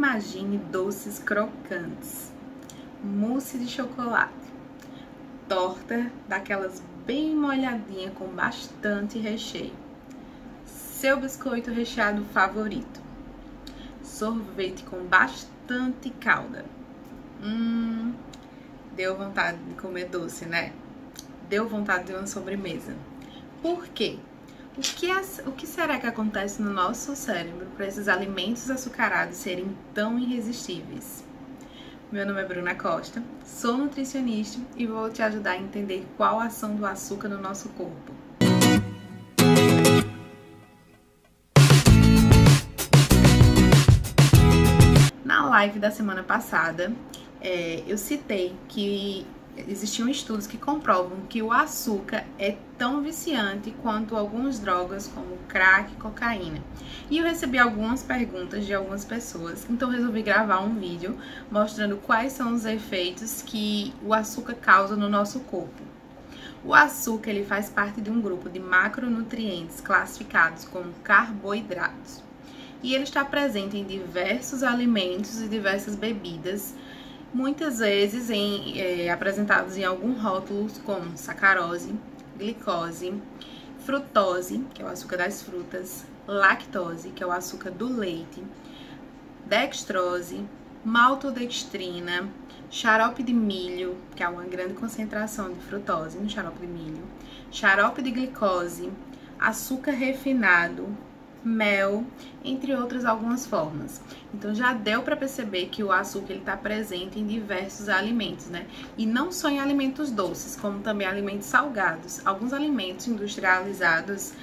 Imagine doces crocantes, mousse de chocolate, torta daquelas bem molhadinha com bastante recheio, seu biscoito recheado favorito, sorvete com bastante calda. Deu vontade de comer doce, né? Deu vontade de uma sobremesa. Por quê? O que será que acontece no nosso cérebro para esses alimentos açucarados serem tão irresistíveis? Meu nome é Bruna Costa, sou nutricionista e vou te ajudar a entender qual a ação do açúcar no nosso corpo. Na live da semana passada, eu citei que existiam estudos que comprovam que o açúcar é tão viciante quanto algumas drogas como crack e cocaína. E eu recebi algumas perguntas de algumas pessoas, então resolvi gravar um vídeo mostrando quais são os efeitos que o açúcar causa no nosso corpo. O açúcar ele faz parte de um grupo de macronutrientes classificados como carboidratos. E ele está presente em diversos alimentos e diversas bebidas, muitas vezes apresentados em alguns rótulos como sacarose, glicose, frutose, que é o açúcar das frutas, lactose, que é o açúcar do leite, dextrose, maltodextrina, xarope de milho, que é uma grande concentração de frutose no xarope de milho, xarope de glicose, açúcar refinado, mel, entre outras algumas formas. Então já deu para perceber que o açúcar está presente em diversos alimentos, né? E não só em alimentos doces, como também alimentos salgados. Alguns alimentos industrializados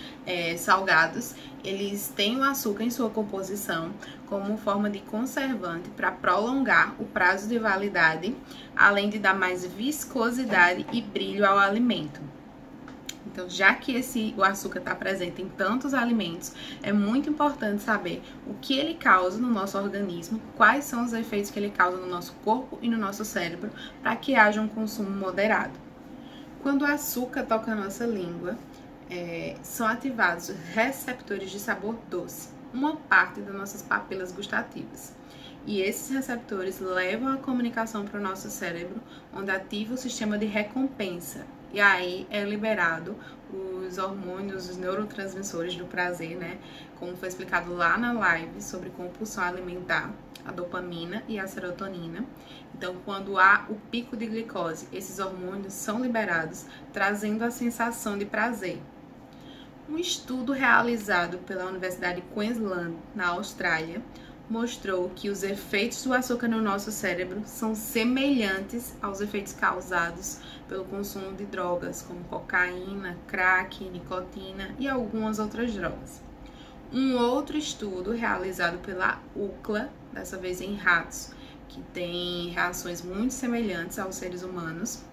salgados, eles têm o açúcar em sua composição como forma de conservante para prolongar o prazo de validade, além de dar mais viscosidade e brilho ao alimento. Então, já que o açúcar está presente em tantos alimentos, é muito importante saber o que ele causa no nosso organismo, quais são os efeitos que ele causa no nosso corpo e no nosso cérebro, para que haja um consumo moderado. Quando o açúcar toca a nossa língua, são ativados receptores de sabor doce, uma parte das nossas papilas gustativas. E esses receptores levam a comunicação para o nosso cérebro, onde ativa o sistema de recompensa. E aí é liberado os hormônios, os neurotransmissores do prazer, né? Como foi explicado lá na live sobre compulsão alimentar, a dopamina e a serotonina. Então, quando há o pico de glicose, esses hormônios são liberados, trazendo a sensação de prazer. Um estudo realizado pela Universidade de Queensland, na Austrália, mostrou que os efeitos do açúcar no nosso cérebro são semelhantes aos efeitos causados pelo consumo de drogas, como cocaína, crack, nicotina e algumas outras drogas. Um outro estudo realizado pela UCLA, dessa vez em ratos, que tem reações muito semelhantes aos seres humanos,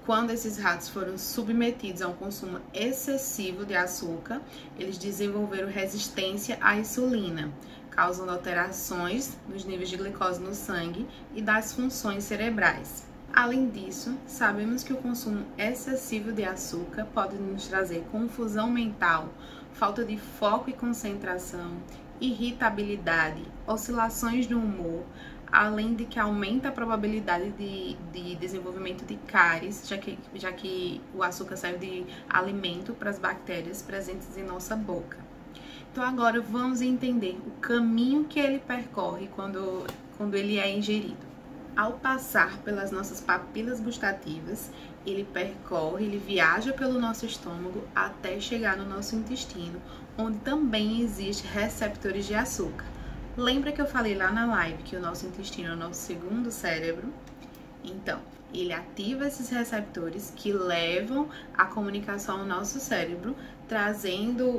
quando esses ratos foram submetidos a um consumo excessivo de açúcar, eles desenvolveram resistência à insulina, causando alterações nos níveis de glicose no sangue e das funções cerebrais. Além disso, sabemos que o consumo excessivo de açúcar pode nos trazer confusão mental, falta de foco e concentração, irritabilidade, oscilações do humor, além de que aumenta a probabilidade de desenvolvimento de cáries, já que o açúcar serve de alimento para as bactérias presentes em nossa boca. Então agora vamos entender o caminho que ele percorre quando ele é ingerido. Ao passar pelas nossas papilas gustativas, ele viaja pelo nosso estômago até chegar no nosso intestino, onde também existem receptores de açúcar. Lembra que eu falei lá na live que o nosso intestino é o nosso segundo cérebro? Então, ele ativa esses receptores que levam a comunicação ao nosso cérebro,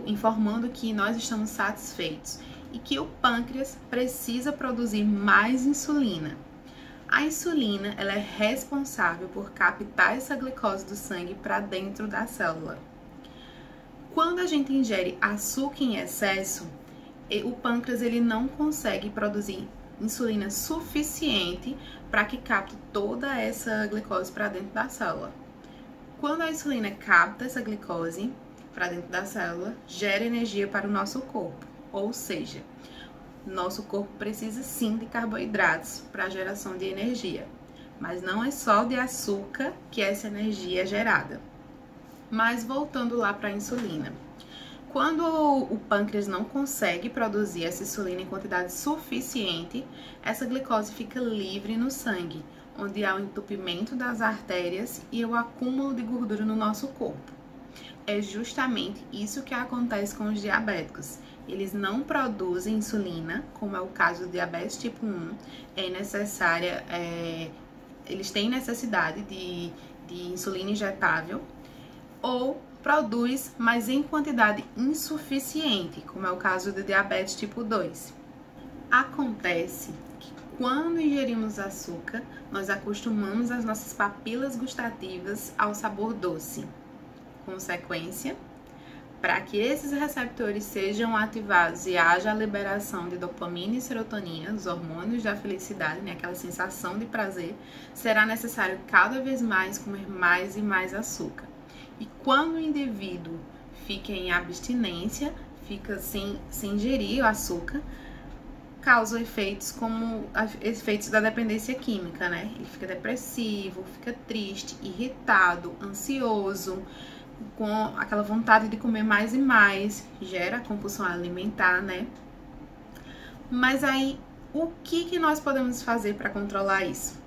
informando que nós estamos satisfeitos e que o pâncreas precisa produzir mais insulina. A insulina ela é responsável por captar essa glicose do sangue para dentro da célula. Quando a gente ingere açúcar em excesso, o pâncreas ele não consegue produzir insulina suficiente para que capte toda essa glicose para dentro da célula. Quando a insulina capta essa glicose para dentro da célula, gera energia para o nosso corpo. Ou seja, nosso corpo precisa sim de carboidratos para a geração de energia, mas não é só de açúcar que essa energia é gerada. Mas voltando lá para a insulina. Quando o pâncreas não consegue produzir essa insulina em quantidade suficiente, essa glicose fica livre no sangue, onde há o entupimento das artérias e o acúmulo de gordura no nosso corpo. É justamente isso que acontece com os diabéticos. Eles não produzem insulina, como é o caso do diabetes tipo 1, eles têm necessidade de insulina injetável, ou produz, mas em quantidade insuficiente, como é o caso do diabetes tipo 2. Acontece que quando ingerimos açúcar, nós acostumamos as nossas papilas gustativas ao sabor doce. Consequência, para que esses receptores sejam ativados e haja a liberação de dopamina e serotonina, os hormônios da felicidade, né, aquela sensação de prazer, será necessário cada vez mais comer mais e mais açúcar. E quando o indivíduo fica em abstinência, fica sem ingerir o açúcar, causa efeitos como efeitos da dependência química, né? Ele fica depressivo, fica triste, irritado, ansioso, com aquela vontade de comer mais e mais, gera compulsão alimentar, né? Mas aí, o que nós podemos fazer para controlar isso?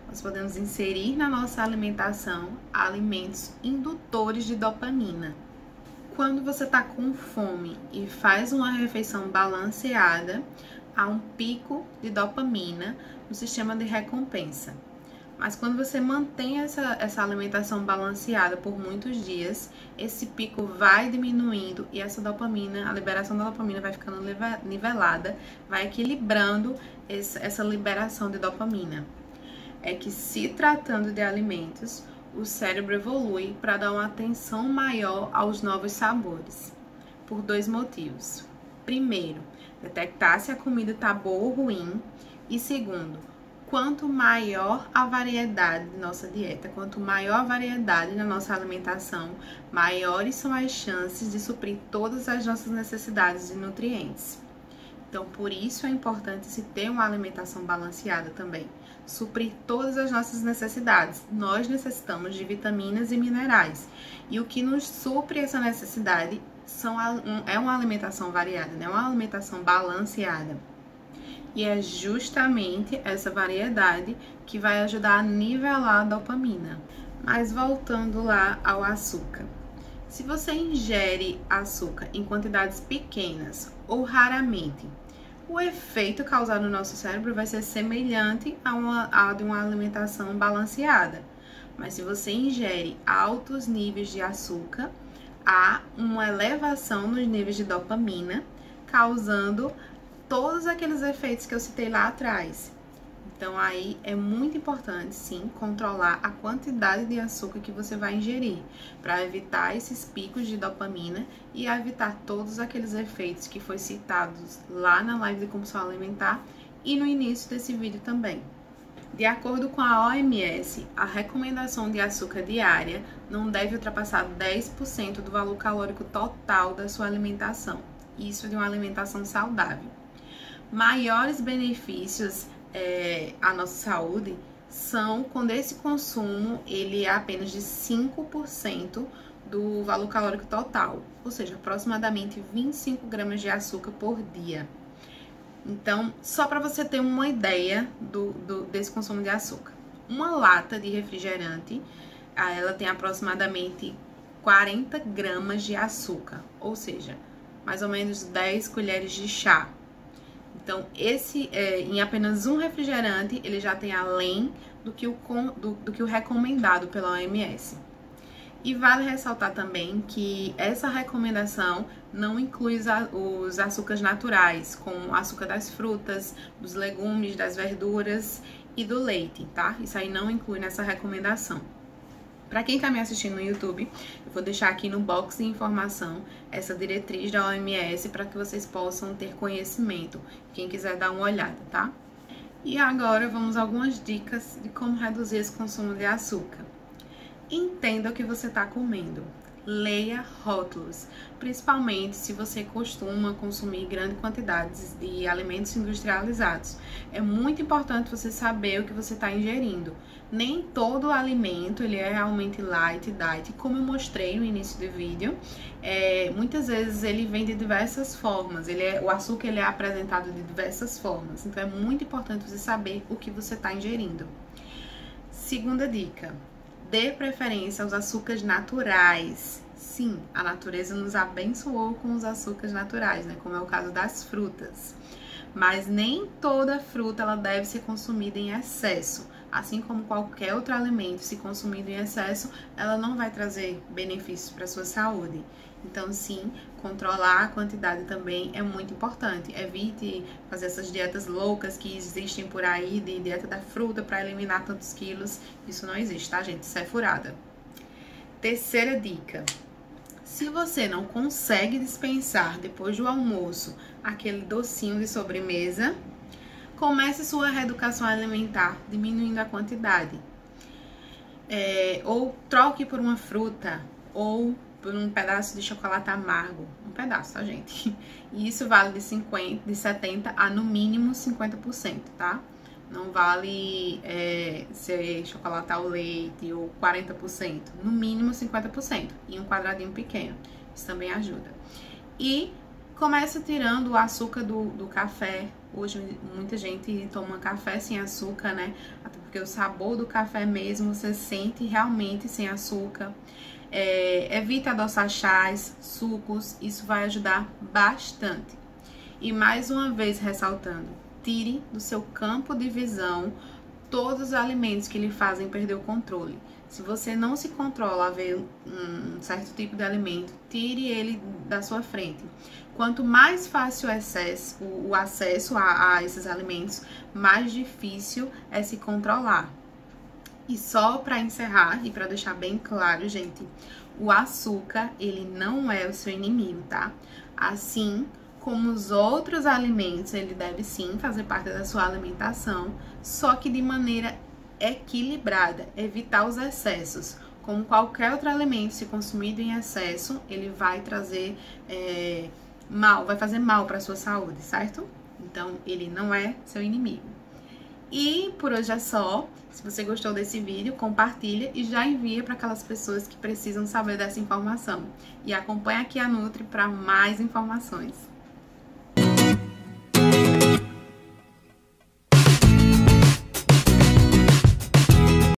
Nós podemos inserir na nossa alimentação alimentos indutores de dopamina. Quando você está com fome e faz uma refeição balanceada, há um pico de dopamina no sistema de recompensa. Mas quando você mantém essa alimentação balanceada por muitos dias, esse pico vai diminuindo e essa dopamina, a liberação da dopamina vai ficando nivelada, vai equilibrando essa liberação de dopamina. É que, se tratando de alimentos, o cérebro evolui para dar uma atenção maior aos novos sabores, por 2 motivos. Primeiro, detectar se a comida está boa ou ruim. E segundo, quanto maior a variedade de nossa dieta, quanto maior a variedade na nossa alimentação, maiores são as chances de suprir todas as nossas necessidades de nutrientes. Então, por isso é importante se ter uma alimentação balanceada também. Suprir todas as nossas necessidades. Nós necessitamos de vitaminas e minerais. E o que nos supre essa necessidade é uma alimentação variada, né? Uma alimentação balanceada. E é justamente essa variedade que vai ajudar a nivelar a dopamina. Mas voltando lá ao açúcar. Se você ingere açúcar em quantidades pequenas ou raramente, o efeito causado no nosso cérebro vai ser semelhante a de uma alimentação balanceada. Mas se você ingere altos níveis de açúcar, há uma elevação nos níveis de dopamina, causando todos aqueles efeitos que eu citei lá atrás. Então, aí é muito importante, sim, controlar a quantidade de açúcar que você vai ingerir, para evitar esses picos de dopamina e evitar todos aqueles efeitos que foi citados lá na live de compulsão alimentar e no início desse vídeo também. De acordo com a OMS, a recomendação de açúcar diária não deve ultrapassar 10% do valor calórico total da sua alimentação. Isso de uma alimentação saudável. Maiores benefícios à nossa saúde são quando esse consumo ele é apenas de 5% do valor calórico total, ou seja, aproximadamente 25 gramas de açúcar por dia. Então, só para você ter uma ideia desse consumo de açúcar. Uma lata de refrigerante, ela tem aproximadamente 40 gramas de açúcar, ou seja, mais ou menos 10 colheres de chá. Então, em apenas um refrigerante, ele já tem além do que o recomendado pela OMS. E vale ressaltar também que essa recomendação não inclui os açúcares naturais, como o açúcar das frutas, dos legumes, das verduras e do leite, tá? Isso aí não inclui nessa recomendação. Para quem está me assistindo no YouTube, eu vou deixar aqui no box de informação essa diretriz da OMS para que vocês possam ter conhecimento, quem quiser dar uma olhada, tá? E agora vamos a algumas dicas de como reduzir esse consumo de açúcar. Entenda o que você está comendo. leia rótulos, principalmente se você costuma consumir grandes quantidades de alimentos industrializados. É muito importante você saber o que você está ingerindo. Nem todo alimento ele é realmente light, diet, como eu mostrei no início do vídeo. Muitas vezes ele vem de diversas formas, o açúcar ele é apresentado de diversas formas, então é muito importante você saber o que você está ingerindo. Segunda dica, dê preferência aos açúcares naturais. Sim, a natureza nos abençoou com os açúcares naturais, né? Como é o caso das frutas. Mas nem toda fruta ela deve ser consumida em excesso. Assim como qualquer outro alimento, se consumido em excesso, ela não vai trazer benefícios para a sua saúde. Então, sim, controlar a quantidade também é muito importante. Evite fazer essas dietas loucas que existem por aí, de dieta da fruta para eliminar tantos quilos. Isso não existe, tá, gente? Isso é furada. Terceira dica. Se você não consegue dispensar depois do almoço aquele docinho de sobremesa, comece sua reeducação alimentar diminuindo a quantidade. Ou troque por uma fruta, ou por um pedaço de chocolate amargo. Um pedaço, tá, gente? E isso vale de 70% a no mínimo 50%, tá? Não vale ser chocolate ao leite ou 40%. No mínimo 50%. E um quadradinho pequeno. Isso também ajuda. E começa tirando o açúcar do café. Hoje muita gente toma café sem açúcar, né? Até porque o sabor do café mesmo você sente realmente sem açúcar. Evita adoçar chás, sucos, isso vai ajudar bastante. E mais uma vez ressaltando, tire do seu campo de visão todos os alimentos que lhe fazem perder o controle. Se você não se controla a ver um certo tipo de alimento, tire ele da sua frente. Quanto mais fácil o acesso a esses alimentos, mais difícil é se controlar. E só para encerrar e para deixar bem claro, gente, o açúcar, ele não é o seu inimigo, tá? Assim como os outros alimentos, ele deve sim fazer parte da sua alimentação, só que de maneira equilibrada, evitar os excessos. Como qualquer outro alimento, se consumido em excesso, ele vai trazer vai fazer mal para a sua saúde, certo? Então, ele não é seu inimigo. E por hoje é só. Se você gostou desse vídeo, compartilha e já envia para aquelas pessoas que precisam saber dessa informação. E acompanha aqui a Nutri para mais informações.